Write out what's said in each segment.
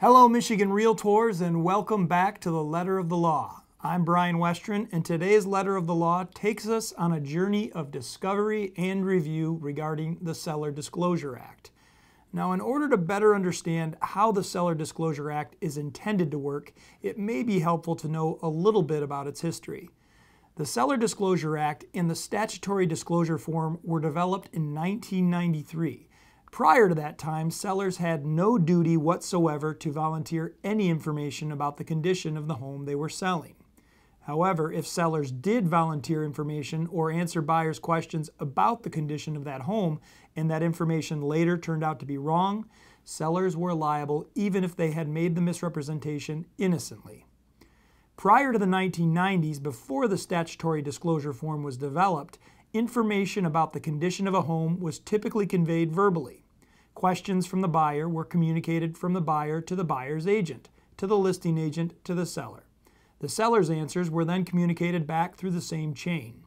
Hello, Michigan Realtors, and welcome back to the Letter of the Law. I'm Brian Westron, and today's Letter of the Law takes us on a journey of discovery and review regarding the Seller Disclosure Act. Now, in order to better understand how the Seller Disclosure Act is intended to work, it may be helpful to know a little bit about its history. The Seller Disclosure Act and the Statutory Disclosure Form were developed in 1993. Prior to that time, sellers had no duty whatsoever to volunteer any information about the condition of the home they were selling. However, if sellers did volunteer information or answer buyers' questions about the condition of that home and that information later turned out to be wrong, sellers were liable even if they had made the misrepresentation innocently. Prior to the 1990s, before the statutory disclosure form was developed, information about the condition of a home was typically conveyed verbally. Questions from the buyer were communicated from the buyer to the buyer's agent, to the listing agent, to the seller. The seller's answers were then communicated back through the same chain.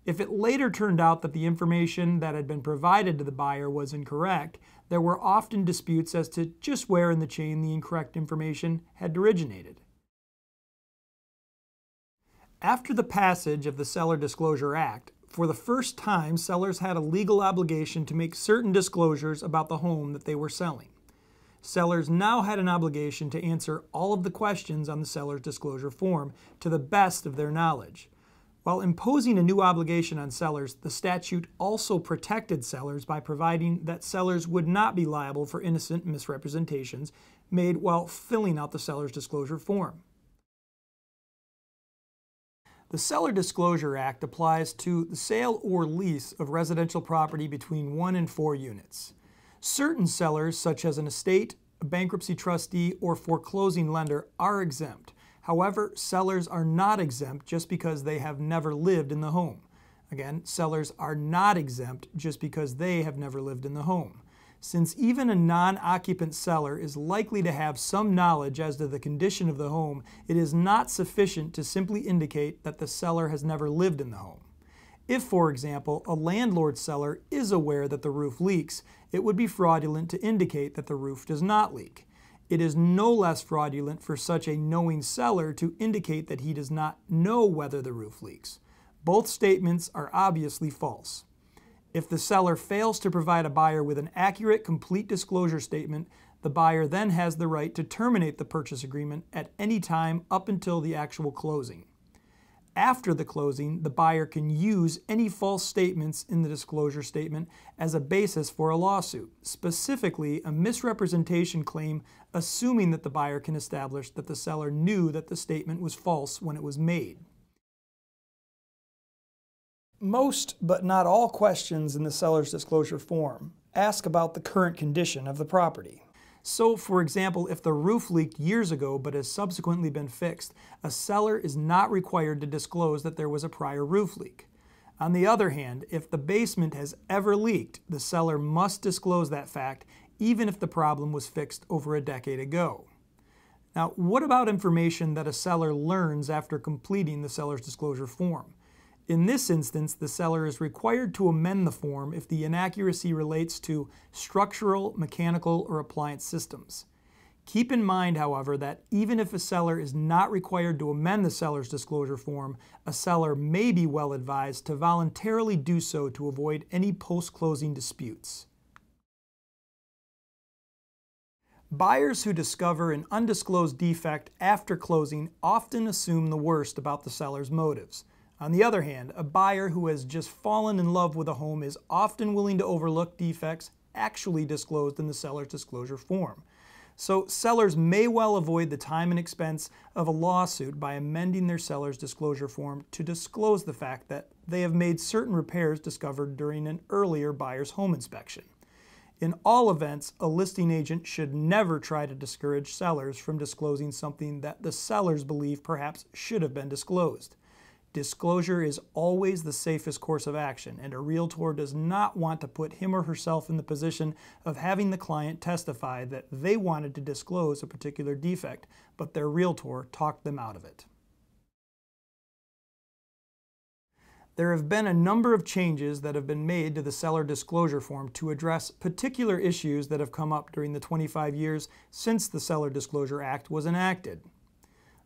If it later turned out that the information that had been provided to the buyer was incorrect, there were often disputes as to just where in the chain the incorrect information had originated. After the passage of the Seller Disclosure Act, for the first time, sellers had a legal obligation to make certain disclosures about the home that they were selling. Sellers now had an obligation to answer all of the questions on the seller's disclosure form to the best of their knowledge. While imposing a new obligation on sellers, the statute also protected sellers by providing that sellers would not be liable for innocent misrepresentations made while filling out the seller's disclosure form. The Seller Disclosure Act applies to the sale or lease of residential property between 1 and 4 units. Certain sellers, such as an estate, a bankruptcy trustee, or foreclosing lender, are exempt. However, sellers are not exempt just because they have never lived in the home. Again, sellers are not exempt just because they have never lived in the home. Since even a non-occupant seller is likely to have some knowledge as to the condition of the home, it is not sufficient to simply indicate that the seller has never lived in the home. If, for example, a landlord seller is aware that the roof leaks, it would be fraudulent to indicate that the roof does not leak. It is no less fraudulent for such a knowing seller to indicate that he does not know whether the roof leaks. Both statements are obviously false. If the seller fails to provide a buyer with an accurate, complete disclosure statement, the buyer then has the right to terminate the purchase agreement at any time up until the actual closing. After the closing, the buyer can use any false statements in the disclosure statement as a basis for a lawsuit, specifically a misrepresentation claim, assuming that the buyer can establish that the seller knew that the statement was false when it was made. Most, but not all, questions in the seller's disclosure form ask about the current condition of the property. So, for example, if the roof leaked years ago but has subsequently been fixed, a seller is not required to disclose that there was a prior roof leak. On the other hand, if the basement has ever leaked, the seller must disclose that fact even if the problem was fixed over a decade ago. Now, what about information that a seller learns after completing the seller's disclosure form? In this instance, the seller is required to amend the form if the inaccuracy relates to structural, mechanical, or appliance systems. Keep in mind, however, that even if a seller is not required to amend the seller's disclosure form, a seller may be well advised to voluntarily do so to avoid any post-closing disputes. Buyers who discover an undisclosed defect after closing often assume the worst about the seller's motives. On the other hand, a buyer who has just fallen in love with a home is often willing to overlook defects actually disclosed in the seller's disclosure form. So sellers may well avoid the time and expense of a lawsuit by amending their seller's disclosure form to disclose the fact that they have made certain repairs discovered during an earlier buyer's home inspection. In all events, a listing agent should never try to discourage sellers from disclosing something that the sellers believe perhaps should have been disclosed. Disclosure is always the safest course of action, and a realtor does not want to put him or herself in the position of having the client testify that they wanted to disclose a particular defect, but their realtor talked them out of it. There have been a number of changes that have been made to the seller disclosure form to address particular issues that have come up during the 25 years since the Seller Disclosure Act was enacted.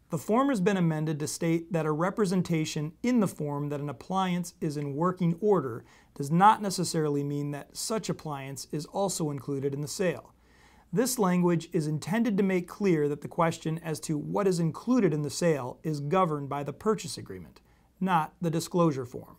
The form has been amended to state that a representation in the form that an appliance is in working order does not necessarily mean that such appliance is also included in the sale. This language is intended to make clear that the question as to what is included in the sale is governed by the purchase agreement, not the disclosure form.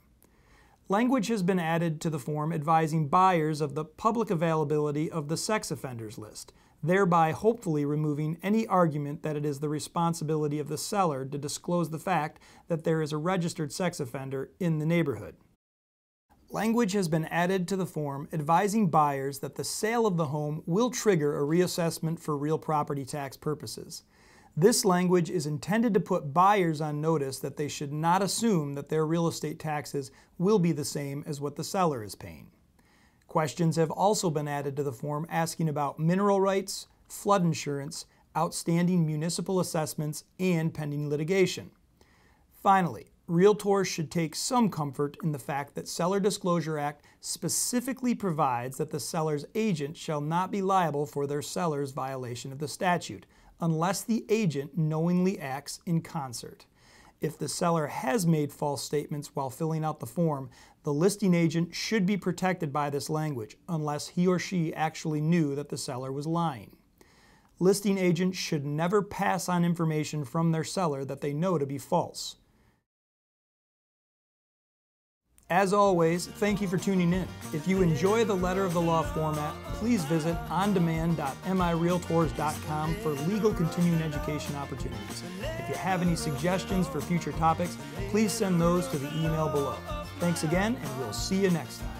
Language has been added to the form advising buyers of the public availability of the sex offenders list, thereby hopefully removing any argument that it is the responsibility of the seller to disclose the fact that there is a registered sex offender in the neighborhood. Language has been added to the form advising buyers that the sale of the home will trigger a reassessment for real property tax purposes. This language is intended to put buyers on notice that they should not assume that their real estate taxes will be the same as what the seller is paying. Questions have also been added to the form asking about mineral rights, flood insurance, outstanding municipal assessments, and pending litigation. Finally, realtors should take some comfort in the fact that Seller Disclosure Act specifically provides that the seller's agent shall not be liable for their seller's violation of the statute, unless the agent knowingly acts in concert. If the seller has made false statements while filling out the form, the listing agent should be protected by this language, unless he or she actually knew that the seller was lying. Listing agents should never pass on information from their seller that they know to be false. As always, thank you for tuning in. If you enjoy the Letter of the Law format, please visit ondemand.mirealtors.com for legal continuing education opportunities. If you have any suggestions for future topics, please send those to the email below. Thanks again, and we'll see you next time.